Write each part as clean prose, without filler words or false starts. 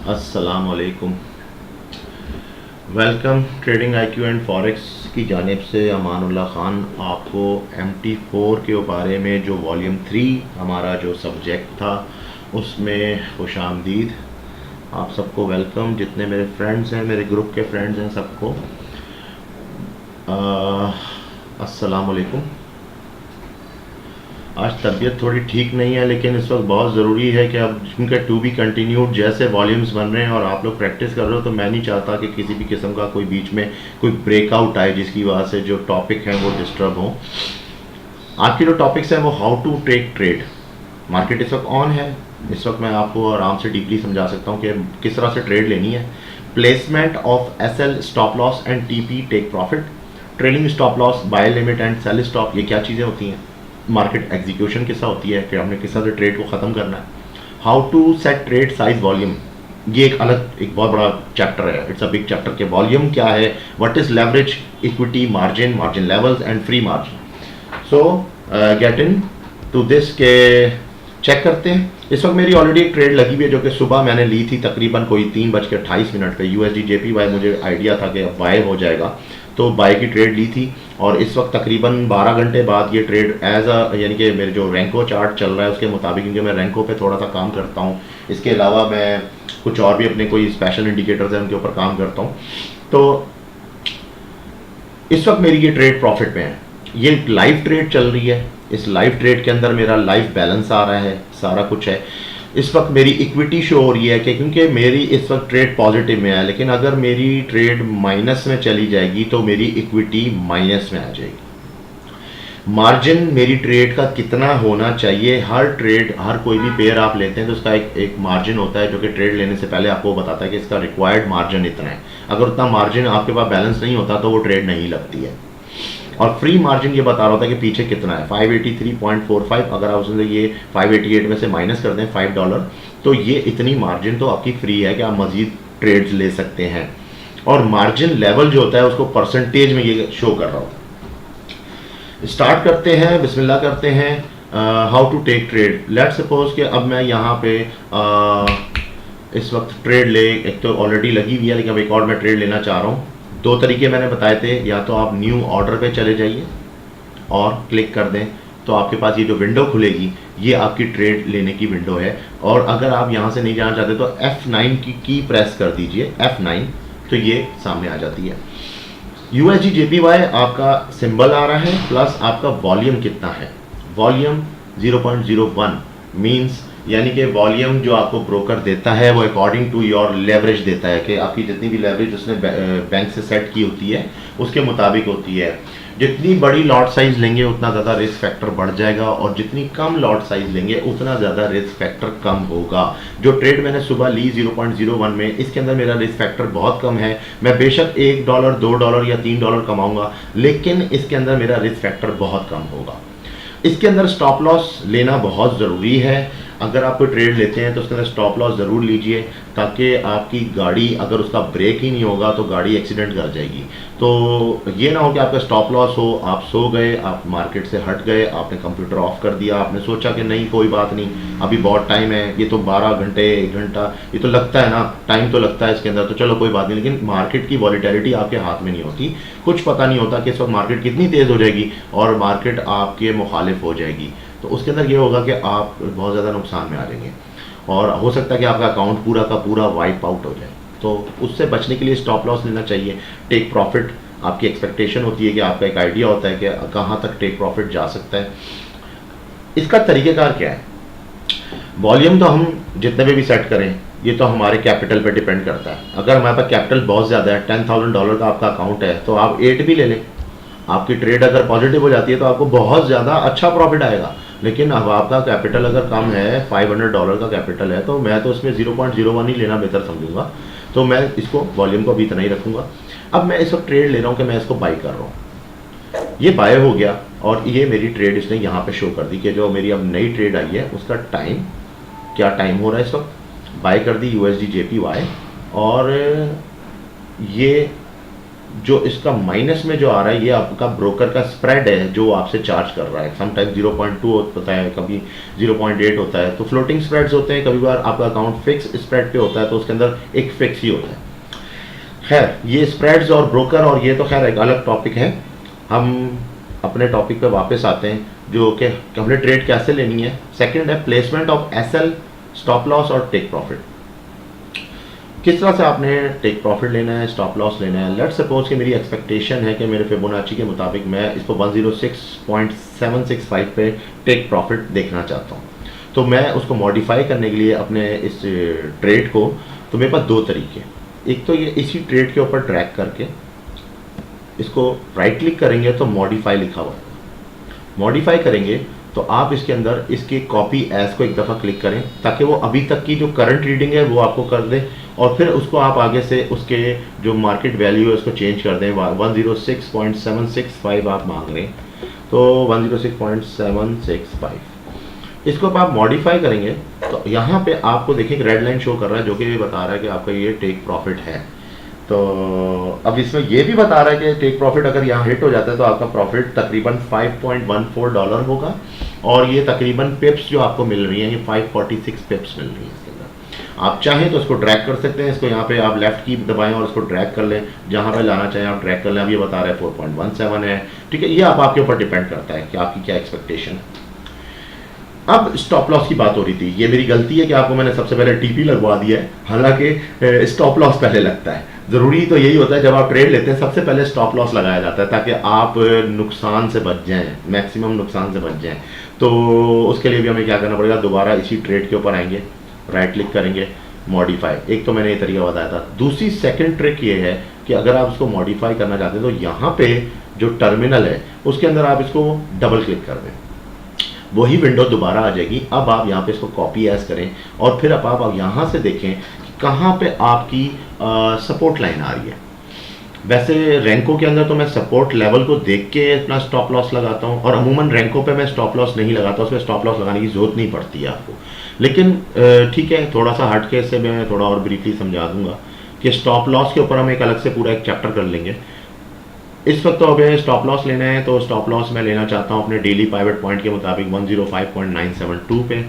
अस्सलाम वालेकुम। Welcome trading IQ and forex की जानिब से अमानुल्लाह ख़ान आपको MT4 के बारे में जो वॉल्यूम 3 हमारा जो सब्जेक्ट था उसमें खुशामदीद। आप सबको वेलकम, जितने मेरे फ्रेंड्स हैं, मेरे ग्रुप के फ्रेंड्स हैं, सबको अस्सलाम वालेकुम। आज तबीयत थोड़ी ठीक नहीं है, लेकिन इस वक्त बहुत ज़रूरी है कि अब उनके टू बी कंटिन्यूड जैसे वॉल्यूम्स बन रहे हैं और आप लोग प्रैक्टिस कर रहे हो, तो मैं नहीं चाहता कि किसी भी किस्म का कोई बीच में कोई ब्रेकआउट आए जिसकी वजह से जो टॉपिक हैं वो डिस्टर्ब हो। आज की जो टॉपिक्स हैं वो how to take trade. Market इस वक्त ऑन है, इस वक्त मैं आपको आराम से डीपली समझा सकता हूँ कि किस तरह से ट्रेड लेनी है। Placement of SL, stop loss and TP, take profit. Trailing stop loss, buy limit and sell stop, ये क्या चीज़ें होती हैं। मार्केट एग्जीक्यूशन किस होती है कि हमने किस तरह से ट्रेड को ख़त्म करना है। How to set trade size volume, ये एक बहुत बड़ा चैप्टर है, इट्स अ बिग चैप्टर के वॉल्यूम क्या है, what is leverage, equity, margin, margin levels and free margin. So get into this के चेक करते हैं। इस वक्त मेरी ऑलरेडी एक ट्रेड लगी हुई है जो कि सुबह मैंने ली थी तकरीबन कोई 3:28 पे। USD JPY मुझे आइडिया था कि अब बाय हो जाएगा, तो बाय की ट्रेड ली थी और इस वक्त तकरीबन 12 घंटे बाद ये ट्रेड एज अ यानी कि मेरे जो रैंको चार्ट चल रहा है उसके मुताबिक, क्योंकि मैं रैंको पे थोड़ा सा काम करता हूँ, इसके अलावा मैं कुछ और भी अपने कोई स्पेशल इंडिकेटर्स हैं उनके ऊपर काम करता हूँ, तो इस वक्त मेरी ये ट्रेड प्रॉफिट में है। ये लाइव ट्रेड चल रही है, इस लाइव ट्रेड के अंदर मेरा लाइव बैलेंस आ रहा है, सारा कुछ है। इस वक्त मेरी इक्विटी शो हो रही है कि क्योंकि मेरी इस वक्त ट्रेड पॉजिटिव में है, लेकिन अगर मेरी ट्रेड माइनस में चली जाएगी तो मेरी इक्विटी माइनस में आ जाएगी। मार्जिन मेरी ट्रेड का कितना होना चाहिए, हर ट्रेड, हर कोई भी पेयर आप लेते हैं तो उसका एक मार्जिन होता है जो कि ट्रेड लेने से पहले आपको बताता है कि इसका रिक्वायर्ड मार्जिन इतना है। अगर उतना मार्जिन आपके पास बैलेंस नहीं होता तो वो ट्रेड नहीं लगती है। और फ्री मार्जिन ये बता रहा होता है कि पीछे कितना है, 583.45। अगर आप उसमें ये 588 में से माइनस कर दें $5, तो ये इतनी मार्जिन तो आपकी फ्री है कि आप मजीद ट्रेड्स ले सकते हैं। और मार्जिन लेवल जो होता है उसको परसेंटेज में ये शो कर रहा होता है। स्टार्ट करते हैं, बिस्मिल्लाह करते हैं। How to take trade. Let's suppose कि अब मैं यहाँ पे इस वक्त ट्रेड एक तो ऑलरेडी लगी हुई है, लेकिन अब एक और मैं ट्रेड लेना चाह रहा हूँ। दो तरीके मैंने बताए थे, या तो आप न्यू ऑर्डर पे चले जाइए और क्लिक कर दें तो आपके पास ये जो विंडो खुलेगी ये आपकी ट्रेड लेने की विंडो है। और अगर आप यहाँ से नहीं जाना चाहते तो F9 की प्रेस कर दीजिए, F9, तो ये सामने आ जाती है। USD JPY आपका सिंबल आ रहा है, प्लस आपका वॉल्यूम कितना है, वॉल्यूम 0.01 मीन्स यानी कि वॉल्यूम जो आपको ब्रोकर देता है वो अकॉर्डिंग टू योर लेवरेज देता है कि आपकी जितनी भी लेवरेज उसने बैंक से सेट की होती है उसके मुताबिक होती है। जितनी बड़ी लॉट साइज लेंगे उतना ज़्यादा रिस्क फैक्टर बढ़ जाएगा और जितनी कम लॉट साइज लेंगे उतना ज़्यादा रिस्क फैक्टर कम होगा। जो ट्रेड मैंने सुबह ली 0.01 में, इसके अंदर मेरा रिस्क फैक्टर बहुत कम है। मैं बेशक $1, $2 या $3 कमाऊंगा, लेकिन इसके अंदर मेरा रिस्क फैक्टर बहुत कम होगा। इसके अंदर स्टॉप लॉस लेना बहुत ज़रूरी है। अगर आप कोई ट्रेड लेते हैं तो उसके अंदर स्टॉप लॉस ज़रूर लीजिए, ताकि आपकी गाड़ी, अगर उसका ब्रेक ही नहीं होगा तो गाड़ी एक्सीडेंट कर जाएगी। तो ये ना हो कि आपका स्टॉप लॉस हो, आप सो गए, आप मार्केट से हट गए, आपने कंप्यूटर ऑफ कर दिया, आपने सोचा कि नहीं कोई बात नहीं, अभी बहुत टाइम है, ये तो 12 घंटे 1 घंटा ये तो लगता है ना, टाइम तो लगता है इसके अंदर, तो चलो कोई बात नहीं। लेकिन मार्केट की वॉलीटिलिटी आपके हाथ में नहीं होती, कुछ पता नहीं होता कि इस वक्त मार्केट कितनी तेज़ हो जाएगी और मार्केट आपके मुखालिफ हो जाएगी। तो उसके अंदर ये होगा कि आप बहुत ज़्यादा नुकसान में आ जाएंगे और हो सकता है कि आपका अकाउंट पूरा का पूरा वाइप आउट हो जाए। तो उससे बचने के लिए स्टॉप लॉस लेना चाहिए। टेक प्रॉफिट आपकी एक्सपेक्टेशन होती है कि आपका एक आइडिया होता है कि कहाँ तक टेक प्रॉफिट जा सकता है। इसका तरीक़ेकार क्या है, वॉल्यूम तो हम जितने में भी सेट करें ये तो हमारे कैपिटल पे डिपेंड करता है। अगर हमारे पास कैपिटल बहुत ज़्यादा है, $10,000 का आपका अकाउंट है, तो आप 8 भी ले लें, आपकी ट्रेड अगर पॉजिटिव हो जाती है तो आपको बहुत ज़्यादा अच्छा प्रॉफिट आएगा। लेकिन अब आपका कैपिटल अगर कम है, $500 का कैपिटल है, तो मैं तो इसमें 0.01 ही लेना बेहतर समझूंगा। तो मैं इसको वॉल्यूम को भी इतना ही रखूँगा। अब मैं इस वक्त ट्रेड ले रहा हूँ कि मैं इसको बाई कर रहा हूँ, ये बाय हो गया और ये मेरी ट्रेड इसने यहाँ पे शो कर दी कि जो मेरी अब नई ट्रेड आई है उसका टाइम क्या टाइम हो रहा है इस वक्त। बाय कर दी USD JPY और ये जो इसका माइनस में जो आ रहा है ये आपका ब्रोकर का स्प्रेड है जो आपसे चार्ज कर रहा है। समटाइम 0.2 होता है, कभी 0.8 होता है, तो फ्लोटिंग स्प्रेड्स होते हैं। कभी बार आपका अकाउंट फिक्स स्प्रेड पे होता है तो उसके अंदर एक फिक्स ही होता है। खैर ये स्प्रेड्स और ब्रोकर और ये तो खैर एक अलग टॉपिक है। हम अपने टॉपिक पे वापस आते हैं जो कि हमने ट्रेड कैसे लेनी है। सेकंड है placement of SL, stop loss और टेक प्रॉफिट। किस तरह से आपने टेक प्रॉफिट लेना है, स्टॉप लॉस लेना है। लेट्स सपोज कि मेरी एक्सपेक्टेशन है कि मेरे फिबोनाची के मुताबिक मैं इसको 106.765 पे टेक प्रॉफिट देखना चाहता हूँ। तो मैं उसको मॉडिफाई करने के लिए अपने इस ट्रेड को, तो मेरे पास दो तरीके। एक तो ये इसी ट्रेड के ऊपर ट्रैक करके इसको राइट क्लिक करेंगे तो मॉडिफाई लिखा हुआ है, मॉडिफाई करेंगे तो आप इसके अंदर इसके कॉपी एज को एक दफ़ा क्लिक करें ताकि वो अभी तक की जो करंट रीडिंग है वो आपको कर दे, और फिर उसको आप आगे से उसके जो मार्केट वैल्यू है उसको चेंज कर दें। 106.765 आप मांग रहे हैं तो 106.765 इसको आप मॉडिफाई करेंगे तो यहाँ पे आपको देखिए एक रेड लाइन शो कर रहा है जो कि बता रहा है कि आपका ये टेक प्रॉफिट है। तो अब इसमें ये भी बता रहा है कि टेक प्रॉफिट अगर यहाँ हिट हो जाता है तो आपका प्रॉफिट तकरीबन $5.14 होगा, और ये तकरीबन पिप्स जो आपको मिल रही हैं ये 546 पिप्स मिल रही है इसके अंदर। आप चाहें तो इसको ड्रैग कर सकते हैं, इसको यहाँ पे आप लेफ्ट की दबाएं और इसको ड्रैग कर लें, जहाँ पे लाना चाहें आप ड्रैग कर लें। अब ये बता रहा है 4.17 है, ठीक है। ये आपके ऊपर डिपेंड करता है कि आपकी क्या एक्सपेक्टेशन है। अब स्टॉप लॉस की बात हो रही थी, ये मेरी गलती है कि आपको मैंने सबसे पहले टीपी लगवा दिया है, हालांकि स्टॉप लॉस पहले लगता है। ज़रूरी तो यही होता है जब आप ट्रेड लेते हैं सबसे पहले स्टॉप लॉस लगाया जाता है ताकि आप नुकसान से बच जाएं, मैक्सिमम नुकसान से बच जाएं। तो उसके लिए भी हमें क्या करना पड़ेगा, दोबारा इसी ट्रेड के ऊपर आएंगे, राइट क्लिक करेंगे, मॉडिफाई। एक तो मैंने ये तरीका बताया था। दूसरी सेकंड ट्रिक ये है कि अगर आप इसको मॉडिफाई करना चाहते हैं तो यहाँ पे जो टर्मिनल है उसके अंदर आप इसको डबल क्लिक कर दें, वही विंडो दोबारा आ जाएगी। अब आप यहाँ पे इसको कॉपी एज करें और फिर अब आप यहाँ से देखें कि कहाँ पे आपकी सपोर्ट लाइन आ रही है। वैसे रैंकों के अंदर तो मैं सपोर्ट लेवल को देख के अपना स्टॉप लॉस लगाता हूँ, और अमूमन रैंकों पे मैं स्टॉप लॉस नहीं लगाता, उसमें स्टॉप लॉस लगाने की जरूरत नहीं पड़ती है आपको। लेकिन ठीक है, थोड़ा सा हट के से मैं थोड़ा और ब्रीफली समझा दूंगा कि स्टॉप लॉस के ऊपर हम एक अलग से पूरा एक चैप्टर कर लेंगे। इस वक्त तो अगर स्टॉप लॉस लेना है तो स्टॉप लॉस मैं लेना चाहता हूँ अपने डेली पाइवेट पॉइंट के मुताबिक 105.972 पे।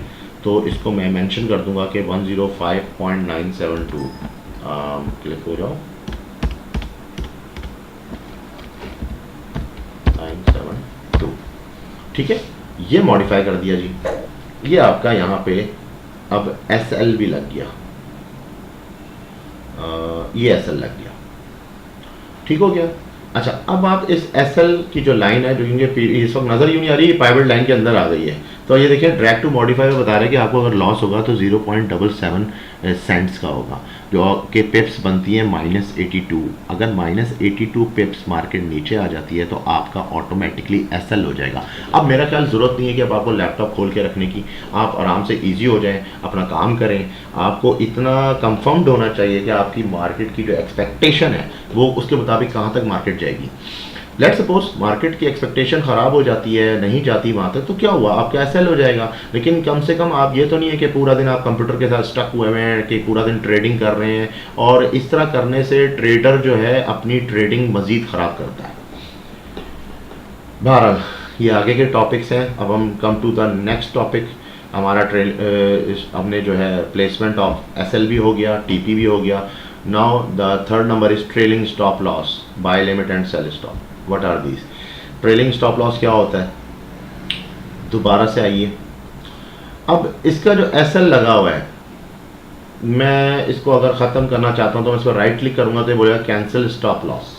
तो इसको मैं मेंशन कर दूंगा कि 105.972 क्लिक हो जाओ 972, ठीक है। ये मॉडिफाई कर दिया जी, ये आपका यहाँ पे अब SL भी लग गया, ये SL लग गया, ठीक हो गया। अच्छा, अब आप इस SL की जो लाइन है जो इस वक्त नज़र यूँ नहीं आ रही, प्राइवेट लाइन के अंदर आ गई है। तो ये देखिए ड्रैग टू मॉडिफाई में बता रहे हैं कि आपको अगर लॉस होगा तो 0.77 सेंट्स का होगा, जो कि पिप्स बनती है -82। अगर -82 पिप्स मार्केट नीचे आ जाती है तो आपका ऑटोमेटिकली SL हो जाएगा। अब मेरा ख्याल ज़रूरत नहीं है कि अब आपको लैपटॉप खोल के रखने की, आप आराम से ईजी हो जाएं, अपना काम करें। आपको इतना कंफर्म्ड होना चाहिए कि आपकी मार्केट की जो एक्सपेक्टेशन है वो उसके मुताबिक कहाँ तक मार्केट जाएगी। लेट्स सपोज मार्केट की एक्सपेक्टेशन ख़राब हो जाती है, नहीं जाती वहाँ तक, तो क्या हुआ, आपका SL हो जाएगा। लेकिन कम से कम आप ये तो नहीं है कि पूरा दिन आप कंप्यूटर के साथ स्टक हुए हैं कि पूरा दिन ट्रेडिंग कर रहे हैं, और इस तरह करने से ट्रेडर जो है अपनी ट्रेडिंग मज़ीद ख़राब करता है। बहरहाल ये आगे के टॉपिक्स हैं। अब हम come to the next topic. हमारा हमने जो है प्लेसमेंट ऑफ SL भी हो गया, TP भी हो गया। Now the third number is trailing stop loss, buy limit and sell stop. What are these? Trailing stop loss क्या होता है, दोबारा से आइए। अब इसका जो SL लगा हुआ है, मैं इसको अगर ख़त्म करना चाहता हूँ तो मैं इस पर राइट क्लिक करूँगा तो ये बोलेगा कैंसिल स्टॉप लॉस,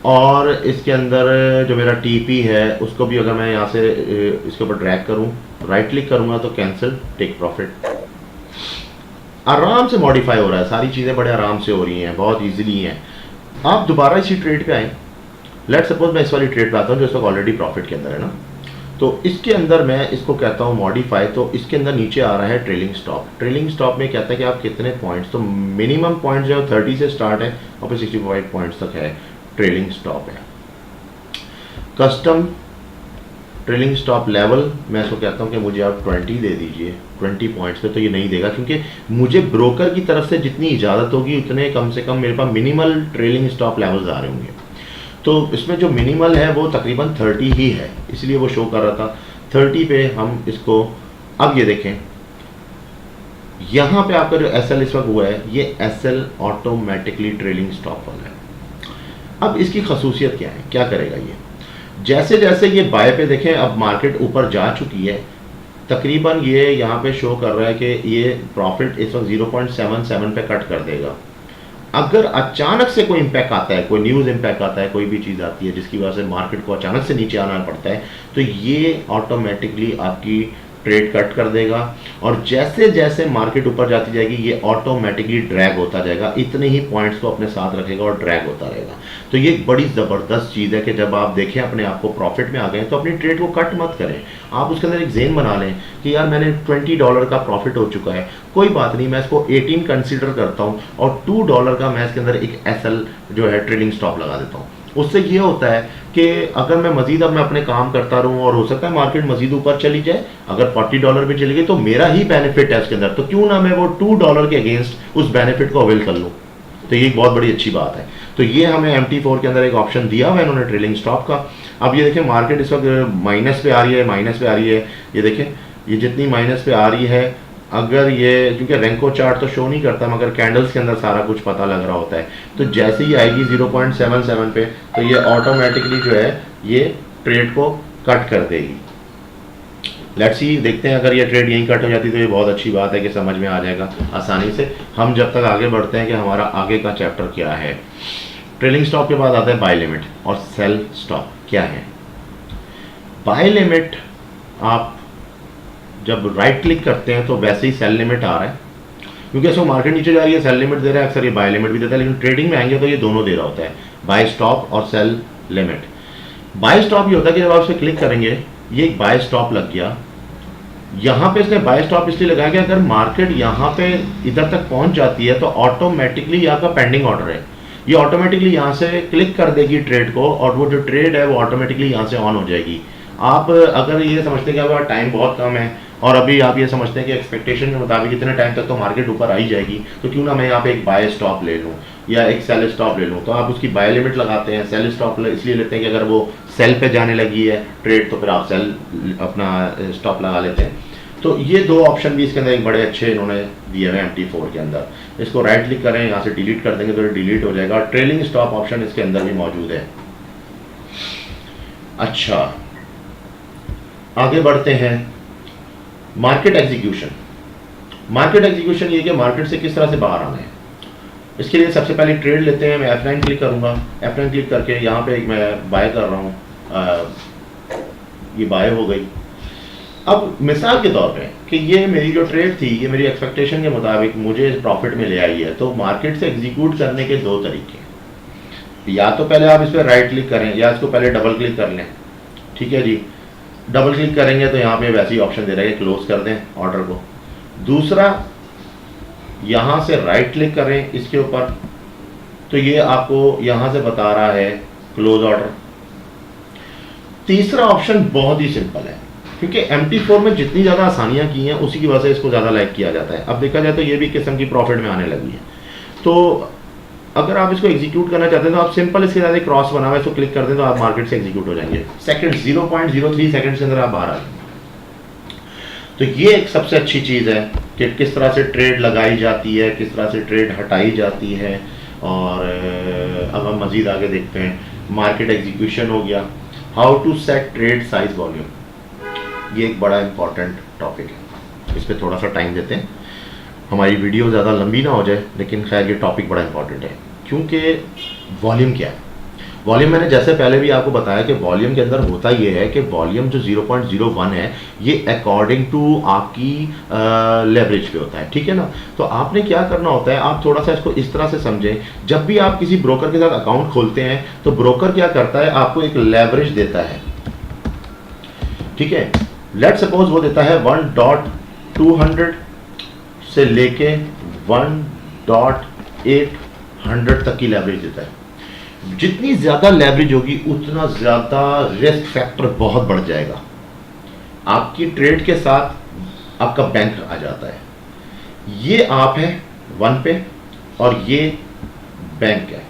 और इसके अंदर जो मेरा TP है उसको भी अगर मैं यहाँ से इसके ऊपर ड्रैग करूँ, राइट क्लिक करूँगा तो कैंसिल टेक प्रॉफिट। आराम से मॉडिफाई हो रहा है, सारी चीज़ें बड़े आराम से हो रही हैं, बहुत ईजिली हैं। आप दोबारा इसी ट्रेड पे आए, लेट सपोज मैं इस वाली ट्रेड पे आता हूँ जो इस वक्त ऑलरेडी प्रॉफिट के अंदर है ना, तो इसके अंदर मैं इसको कहता हूँ मॉडिफाई। तो इसके अंदर नीचे आ रहा है ट्रेलिंग स्टॉप। ट्रेलिंग स्टॉप में कहता है कि आप कितने पॉइंट्स, तो मिनिमम पॉइंट्स जो 30 से स्टार्ट है और फिर 65 पॉइंट्स तक है ट्रेलिंग स्टॉप है। कस्टम ट्रेलिंग स्टॉप लेवल मैं इसको कहता हूँ कि मुझे आप 20 दे दीजिए, 20 पॉइंट्स पे, तो ये नहीं देगा क्योंकि मुझे ब्रोकर की तरफ से जितनी इजाज़त होगी उतने कम से कम मेरे पास मिनिमल ट्रेलिंग स्टॉप लेवल्स आ रहे होंगे। तो इसमें जो मिनिमल है वो तकरीबन 30 ही है, इसलिए वो शो कर रहा था 30 पे हम इसको। अब ये देखें यहाँ पे आपका जो एस एल इस वक्त हुआ है ये S L automatically trailing stop वाला है। अब इसकी खसूसियत क्या है, क्या करेगा ये, जैसे जैसे ये बाय पे देखें अब मार्केट ऊपर जा चुकी है, तकरीबन ये यहाँ पे शो कर रहा है कि ये प्रॉफिट इस वक्त 0.77 पे कट कर देगा। अगर अचानक से कोई इम्पैक्ट आता है, कोई न्यूज़ इम्पैक्ट आता है, कोई भी चीज़ आती है जिसकी वजह से मार्केट को अचानक से नीचे आना पड़ता है, तो ये ऑटोमेटिकली आपकी ट्रेड कट कर देगा और जैसे जैसे मार्केट ऊपर जाती जाएगी ये ऑटोमेटिकली ड्रैग होता जाएगा, इतने ही पॉइंट्स को अपने साथ रखेगा और ड्रैग होता रहेगा। तो ये एक बड़ी ज़बरदस्त चीज़ है कि जब आप देखें अपने आप को प्रॉफिट में आ गए तो अपनी ट्रेड को कट मत करें, आप उसके अंदर एक ज़ेन बना लें कि यार मैंने $20 का प्रॉफिट हो चुका है, कोई बात नहीं, मैं इसको 18 कंसीडर करता हूँ और $2 का मैं इसके अंदर एक एसएल जो है ट्रेडिंग स्टॉप लगा देता हूँ। उससे ये होता है कि अगर मैं मजीद अब मैं अपने काम करता रहूं और हो सकता है मार्केट मजीद ऊपर चली जाए, अगर $40 भी चली गई तो मेरा ही बेनिफिट है उसके अंदर, तो क्यों ना मैं वो $2 के अगेंस्ट उस बेनिफिट को अवेल कर लूं। तो ये एक बहुत बड़ी अच्छी बात है। तो ये हमें MT4 के अंदर एक ऑप्शन दिया हुआ है इन्होंने ट्रेलिंग स्टॉप का। अब ये देखें मार्केट इस वक्त माइनस पे आ रही है, माइनस पे आ रही है, ये देखें ये जितनी माइनस पे आ रही है, अगर ये क्योंकि रेंको चार्ट तो शो नहीं करता मगर कैंडल्स के अंदर सारा कुछ पता लग रहा होता है, तो जैसे ही आएगी 0.77 पे तो ये ऑटोमेटिकली जो है ये ट्रेड को कट कर देगी। लेट्स सी, देखते हैं अगर ये ट्रेड यहीं कट हो जाती तो ये बहुत अच्छी बात है कि समझ में आ जाएगा आसानी से। हम जब तक आगे बढ़ते हैं कि हमारा आगे का चैप्टर क्या है। ट्रेलिंग स्टॉप के बाद आता है बाय लिमिट और सेल स्टॉप क्या है। बाय लिमिट आप जब राइट क्लिक करते हैं तो वैसे ही सेल लिमिट आ रहा है, क्योंकि इसको मार्केट नीचे जा रही है सेल लिमिट दे रहा है, अक्सर ये बाय लिमिट भी देता है, लेकिन ट्रेडिंग में आएंगे तो ये दोनों दे रहा होता है, बाय स्टॉप और सेल लिमिट। बाय स्टॉप ये होता है कि जब आप इसे क्लिक करेंगे ये एक बाय स्टॉप लग गया, यहाँ पे इसने बाय स्टॉप इसलिए लगाया कि अगर मार्केट यहाँ पे इधर तक पहुँच जाती है तो ऑटोमेटिकली ये आपका पेंडिंग ऑर्डर है, ये ऑटोमेटिकली यहाँ से क्लिक कर देगी ट्रेड को और वो जो ट्रेड है वो ऑटोमेटिकली यहाँ से ऑन हो जाएगी। आप अगर ये समझते हैं कि आपका टाइम बहुत कम है और अभी आप ये समझते हैं कि एक्सपेक्टेशन के मुताबिक इतने टाइम तक तो मार्केट ऊपर आई जाएगी, तो क्यों ना मैं यहाँ पे एक बाय स्टॉप ले लूँ या एक सेल स्टॉप ले लूँ, तो आप उसकी बाय लिमिट लगाते हैं। सेल स्टॉप इसलिए लेते हैं कि अगर वो सेल पे जाने लगी है ट्रेड तो फिर आप सेल अपना स्टॉप लगा लेते हैं। तो ये दो ऑप्शन भी इसके अंदर एक बड़े अच्छे इन्होंने दिए हुए MT4 के अंदर। इसको राइट क्लिक करें, यहाँ से डिलीट कर देंगे तो डिलीट हो जाएगा। ट्रेलिंग स्टॉप ऑप्शन इसके अंदर भी मौजूद है। अच्छा, आगे बढ़ते हैं। Market execution. मार्केट एग्जीक्यूशन ये कि मार्केट से किस तरह से बाहर आना है। इसके लिए सबसे पहले ट्रेड लेते हैं। मैं F9 क्लिक करूंगा, F9 क्लिक करके यहाँ पे मैं बाय कर रहा हूँ, ये बाय हो गई। अब मिसाल के तौर पे कि ये मेरी जो ट्रेड थी ये मेरी एक्सपेक्टेशन के मुताबिक मुझे प्रॉफिट में ले आई है, तो मार्केट से एग्जीक्यूट करने के दो तरीके हैं। या तो पहले आप इस पर राइट क्लिक करें या इसको पहले डबल क्लिक कर लें। ठीक है जी, डबल क्लिक करेंगे तो यहाँ पे वैसे ही ऑप्शन दे रहा है कि क्लोज कर दें ऑर्डर को। दूसरा, यहाँ से राइट क्लिक करें इसके ऊपर तो ये आपको यहाँ से बता रहा है क्लोज ऑर्डर। तीसरा ऑप्शन बहुत ही सिंपल है, क्योंकि MT4 में जितनी ज़्यादा आसानियाँ की हैं उसी की वजह से इसको ज़्यादा लाइक किया जाता है। अब देखा जाए तो ये भी किस्म की प्रॉफिट में आने लगी है। तो अगर आप इसको एग्जीक्यूट करना चाहते हैं तो आप सिंपल इसके साथ एक क्रॉस बना हुआ है, इसको क्लिक कर दें तो आप मार्केट से एग्जीक्यूट हो जाएंगे। सेकंड 0.03 सेकंड के अंदर आप बाहर आ जाएंगे। तो ये एक सबसे अच्छी चीज़ है कि किस तरह से ट्रेड लगाई जाती है, किस तरह से ट्रेड हटाई जाती है। और अब हम मज़ीद आगे देखते हैं। मार्केट एग्जीक्यूशन हो गया। How to set trade size volume, ये एक बड़ा इंपॉर्टेंट टॉपिक है, इस पर थोड़ा सा टाइम देते हैं, हमारी वीडियो ज़्यादा लंबी ना हो जाए, लेकिन खैर ये टॉपिक बड़ा इंपॉर्टेंट है। क्योंकि वॉल्यूम क्या है, वॉल्यूम मैंने जैसे पहले भी आपको बताया कि वॉल्यूम के अंदर होता ये है कि वॉल्यूम जो 0.01 है ये अकॉर्डिंग टू आपकी लेवरेज पे होता है। ठीक है ना। तो आपने क्या करना होता है, आप थोड़ा सा इसको इस तरह से समझें, जब भी आप किसी ब्रोकर के साथ अकाउंट खोलते हैं तो ब्रोकर क्या करता है, आपको एक लेवरेज देता है। ठीक है, लेट सपोज वो देता है 1.200 से लेके 1.800 तक की लेवरेज देता है। जितनी ज़्यादा लेवरेज होगी उतना ज़्यादा रिस्क फैक्टर बहुत बढ़ जाएगा। आपकी ट्रेड के साथ आपका बैंक आ जाता है। ये आप है 1 पे और ये बैंक है।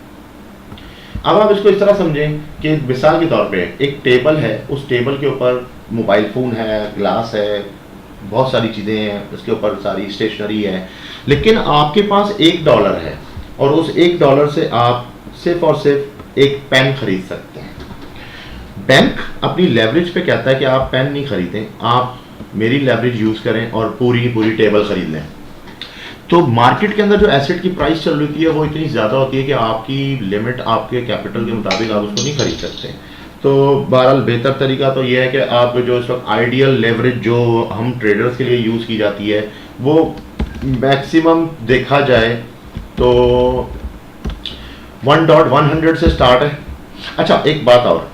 अब आप इसको इस तरह समझें कि मिसाल के तौर पे एक टेबल है, उस टेबल के ऊपर मोबाइल फ़ोन है, ग्लास है, बहुत सारी चीज़ें हैं, उसके ऊपर सारी स्टेशनरी है, लेकिन आपके पास $1 है और उस $1 से आप सिर्फ और सिर्फ एक पेन खरीद सकते हैं। बैंक अपनी लेवरेज पे कहता है कि आप पेन नहीं खरीदें, आप मेरी लेवरेज यूज़ करें और पूरी पूरी टेबल खरीद लें। तो मार्केट के अंदर जो एसेट की प्राइस चल रही है वो इतनी ज़्यादा होती है कि आपकी लिमिट आपके कैपिटल के मुताबिक आप उसको नहीं खरीद सकते। तो बहरहाल बेहतर तरीका तो ये है कि आप जो इस वक्त आइडियल लेवरेज जो हम ट्रेडर्स के लिए यूज़ की जाती है वो मैक्सिमम देखा जाए तो 1.100 से स्टार्ट है। अच्छा एक बात और,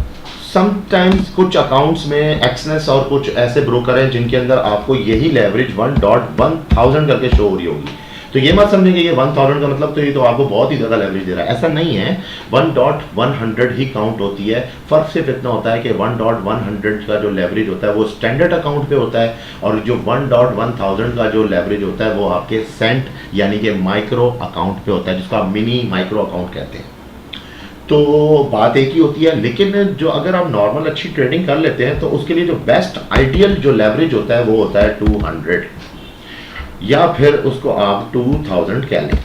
समटाइम्स कुछ अकाउंट्स में एक्सनेस और कुछ ऐसे ब्रोकर हैं जिनके अंदर आपको यही लेवरेज 1.1000 करके शो हो रही होगी। तो ये मत समझें कि ये 1000 का मतलब तो ये तो आपको बहुत ही ज़्यादा लेवरेज दे रहा है, ऐसा नहीं है। 1.100 ही काउंट होती है। फ़र्क सिर्फ इतना होता है कि 1.100 का जो लेवरेज होता है वो स्टैंडर्ड अकाउंट पे होता है और जो 1.1000 का जो लेवरेज होता है वो आपके सेंट यानी कि माइक्रो अकाउंट पे होता है, जिसको आप मिनी माइक्रो अकाउंट कहते हैं। तो बात एक ही होती है, लेकिन जो अगर आप नॉर्मल अच्छी ट्रेडिंग कर लेते हैं तो उसके लिए जो बेस्ट आइडियल जो लेवरेज होता है वो होता है 200 या फिर उसको आप 2000 कह लें।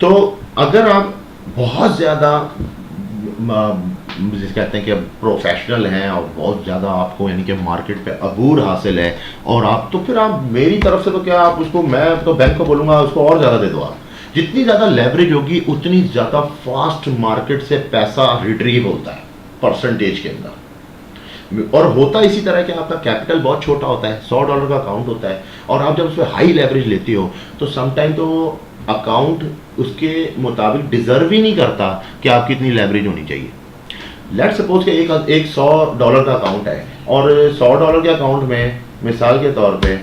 तो अगर आप बहुत ज़्यादा जिसे कहते हैं कि प्रोफेशनल हैं और बहुत ज़्यादा आपको यानी कि मार्केट पे अबूर हासिल है और आप तो फिर आप मेरी तरफ से तो क्या आप उसको, मैं तो बैंक को बोलूँगा उसको और ज़्यादा दे दो। आप जितनी ज़्यादा लेवरेज होगी उतनी ज़्यादा फास्ट मार्केट से पैसा रिट्रीव होता है परसेंटेज के अंदर। और होता इसी तरह कि आपका कैपिटल बहुत छोटा होता है, $100 का अकाउंट होता है और आप जब उस पर हाई लेवरेज लेते हो तो समटाइम तो अकाउंट उसके मुताबिक डिज़र्व ही नहीं करता कि आपकी इतनी लेवरेज होनी चाहिए। लेट सपोज कि एक $100 का अकाउंट है और $100 के अकाउंट में मिसाल के तौर पे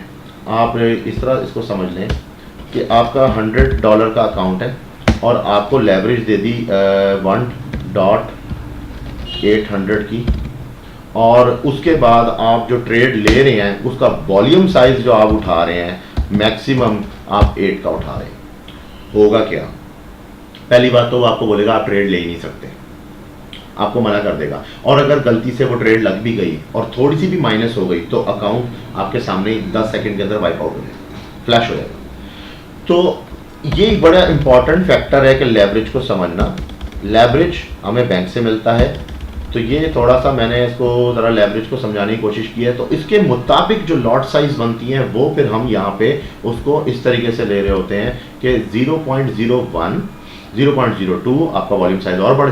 आप इस तरह इसको समझ लें कि आपका $100 का अकाउंट है और आपको लेवरेज दे दी 1.800 की, और उसके बाद आप जो ट्रेड ले रहे हैं उसका वॉल्यूम साइज जो आप उठा रहे हैं मैक्सिमम आप 8 का उठा रहे हैं। होगा क्या? पहली बात तो वो आपको बोलेगा आप ट्रेड ले ही नहीं सकते, आपको मना कर देगा। और अगर गलती से वो ट्रेड लग भी गई और थोड़ी सी भी माइनस हो गई तो अकाउंट आपके सामने 10 सेकंड के अंदर वाइप आउट हो जाएगा, फ्लैश हो जाएगा। तो ये एक बड़ा इंपॉर्टेंट फैक्टर है कि लेवरेज को समझना। लेवरेज हमें बैंक से मिलता है, तो ये थोड़ा सा मैंने इसको ज़रा लेवरेज को समझाने की कोशिश की है। तो इसके मुताबिक जो लॉट साइज बनती हैं वो फिर हम यहाँ पे उसको इस तरीके से ले रहे होते हैं कि 0.01 0.02 आपका वॉल्यूम साइज और बढ़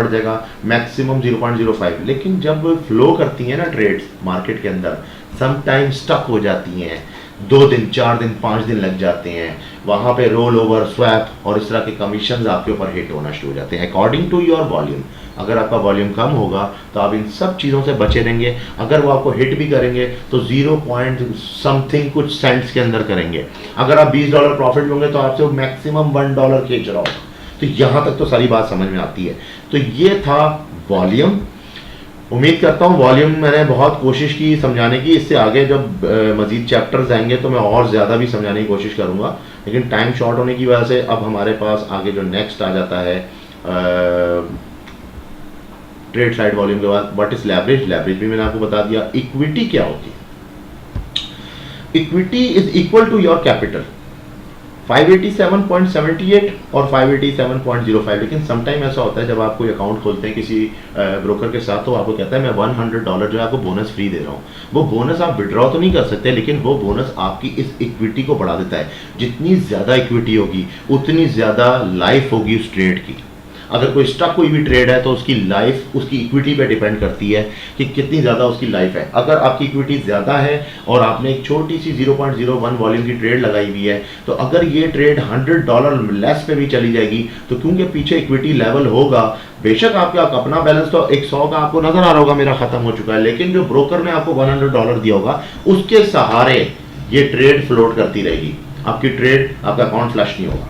जाएगा मैक्सिमम 0.05। लेकिन जब फ्लो करती हैं ना ट्रेड्स मार्केट के अंदर, समटाइम स्टक हो जाती हैं, 2 दिन 4 दिन 5 दिन लग जाते हैं, वहाँ पे रोल ओवर स्वैप और इस तरह के कमीशन आपके ऊपर हिट होना शुरू हो जाते हैं अकॉर्डिंग टू योर वॉल्यूम। अगर आपका वॉल्यूम कम होगा तो आप इन सब चीज़ों से बचे रहेंगे। अगर वो आपको हिट भी करेंगे तो 0 पॉइंट समथिंग कुछ सेंट्स के अंदर करेंगे। अगर आप $20 प्रॉफिट होंगे तो आपसे मैक्सिमम $1 खींच रहा होगा। तो यहाँ तक तो सारी बात समझ में आती है। तो ये था वॉल्यूम। उम्मीद करता हूँ वॉल्यूम मैंने बहुत कोशिश की समझाने की। इससे आगे जब मज़ीद चैप्टर्स आएंगे तो मैं और ज़्यादा भी समझाने की कोशिश करूँगा, लेकिन टाइम शॉर्ट होने की वजह से अब हमारे पास आगे जो नेक्स्ट आ जाता है ट्रेड साइड वॉल्यूम के बाद व्हाट इज लेवरेज। लेवरेज भी मैंने आपको बता दिया। इक्विटी क्या होती है? Equity is equal to your capital 587.78 और 587.05। लेकिन समटाइम ऐसा होता है जब आप कोई अकाउंट खोलते हैं किसी ब्रोकर के साथ तो आपको कहता है मैं $100 जो है आपको बोनस फ्री दे रहा हूँ। वो बोनस आप विड्रॉ तो नहीं कर सकते, लेकिन वो बोनस आपकी इस इक्विटी को बढ़ा देता है। जितनी ज़्यादा इक्विटी होगी उतनी ज़्यादा लाइफ होगी उस ट्रेड की। अगर कोई स्टक कोई भी ट्रेड है तो उसकी लाइफ उसकी इक्विटी पे डिपेंड करती है कि कितनी ज़्यादा उसकी लाइफ है। अगर आपकी इक्विटी ज़्यादा है और आपने एक छोटी सी 0.01 वॉल्यूम की ट्रेड लगाई हुई है तो अगर ये ट्रेड $100 लेस पे भी चली जाएगी तो क्योंकि पीछे इक्विटी लेवल होगा, बेशक आपका अपना बैलेंस तो 100 का आपको नजर आ रहा होगा मेरा खत्म हो चुका है, लेकिन जो ब्रोकर ने आपको $100 दिया होगा उसके सहारे ये ट्रेड फ्लोट करती रहेगी। आपकी ट्रेड आपका अकाउंट फ्लश नहीं होगा।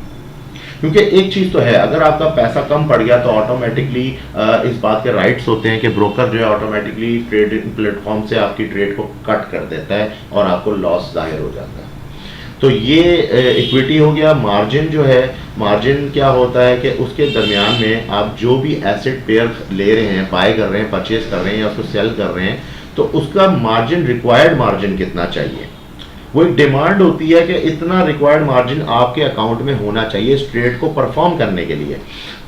क्योंकि एक चीज़ तो है, अगर आपका पैसा कम पड़ गया तो ऑटोमेटिकली इस बात के राइट्स होते हैं कि ब्रोकर जो है ऑटोमेटिकली ट्रेडिंग प्लेटफॉर्म से आपकी ट्रेड को कट कर देता है और आपको लॉस जाहिर हो जाता है। तो ये इक्विटी हो गया। मार्जिन जो है, मार्जिन क्या होता है कि उसके दरमियान में आप जो भी एसेट पेयर ले रहे हैं, बाय कर रहे हैं, परचेज कर रहे हैं या उसको सेल कर रहे हैं, तो उसका मार्जिन, रिक्वायर्ड मार्जिन कितना चाहिए, वो एक डिमांड होती है कि इतना रिक्वायर्ड मार्जिन आपके अकाउंट में होना चाहिए इस ट्रेड को परफॉर्म करने के लिए,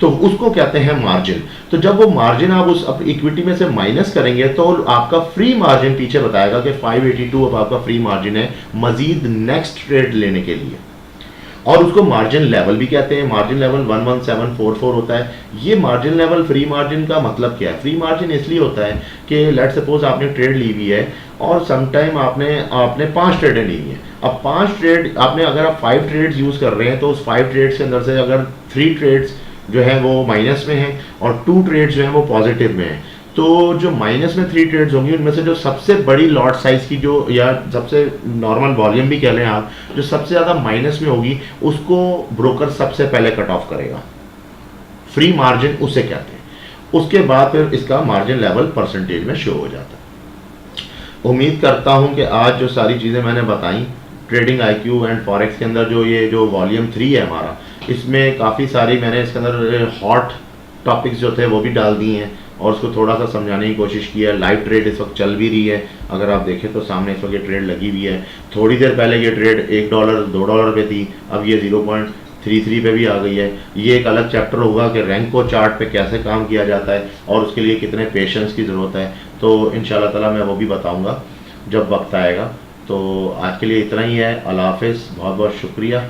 तो उसको कहते हैं मार्जिन। तो जब वो मार्जिन आप उस इक्विटी में से माइनस करेंगे तो आपका फ्री मार्जिन पीछे बताएगा कि 582 अब आपका फ्री मार्जिन है मजीद नेक्स्ट ट्रेड लेने के लिए, और उसको मार्जिन लेवल भी कहते हैं। मार्जिन लेवल 11744 होता है। ये मार्जिन लेवल फ्री मार्जिन का मतलब क्या है? फ्री मार्जिन इसलिए होता है कि लेट सपोज आपने ट्रेड ली हुई है और समटाइम आपने 5 ट्रेडें ली हुई हैं। अब 5 ट्रेड आपने, अगर आप 5 ट्रेड्स यूज़ कर रहे हैं तो उस 5 ट्रेड्स के अंदर से अगर 3 ट्रेड्स जो है वो माइनस में हैं और 2 ट्रेड्स जो हैं वो पॉजिटिव में हैं, तो जो माइनस में 3 ट्रेड्स होंगी उनमें से जो सबसे बड़ी लॉट साइज की जो, या सबसे नॉर्मल वॉल्यूम भी कह लें आप, जो सबसे ज़्यादा माइनस में होगी उसको ब्रोकर सबसे पहले कट ऑफ करेगा। फ्री मार्जिन उसे कहते हैं। उसके बाद फिर इसका मार्जिन लेवल परसेंटेज में शो हो जाता है। उम्मीद करता हूं कि आज जो सारी चीज़ें मैंने बताई ट्रेडिंग IQ एंड फॉरेक्स के अंदर, जो ये जो वॉल्यूम 3 है हमारा, इसमें काफ़ी सारी मैंने इसके अंदर हॉट टॉपिक्स जो थे वो भी डाल दिए हैं और उसको थोड़ा सा समझाने की कोशिश की है। लाइव ट्रेड इस वक्त चल भी रही है, अगर आप देखें तो सामने इस वक्त ये ट्रेड लगी हुई है। थोड़ी देर पहले ये ट्रेड $1 $2 पे थी, अब ये 0.33 पे भी आ गई है। ये एक अलग चैप्टर होगा कि रैंको चार्ट पे कैसे काम किया जाता है और उसके लिए कितने पेशेंस की ज़रूरत है, तो इंशाल्लाह ताला मैं वो भी बताऊँगा जब वक्त आएगा। तो आज के लिए इतना ही है। अल्लाह हाफ़िज़, बहुत बहुत शुक्रिया।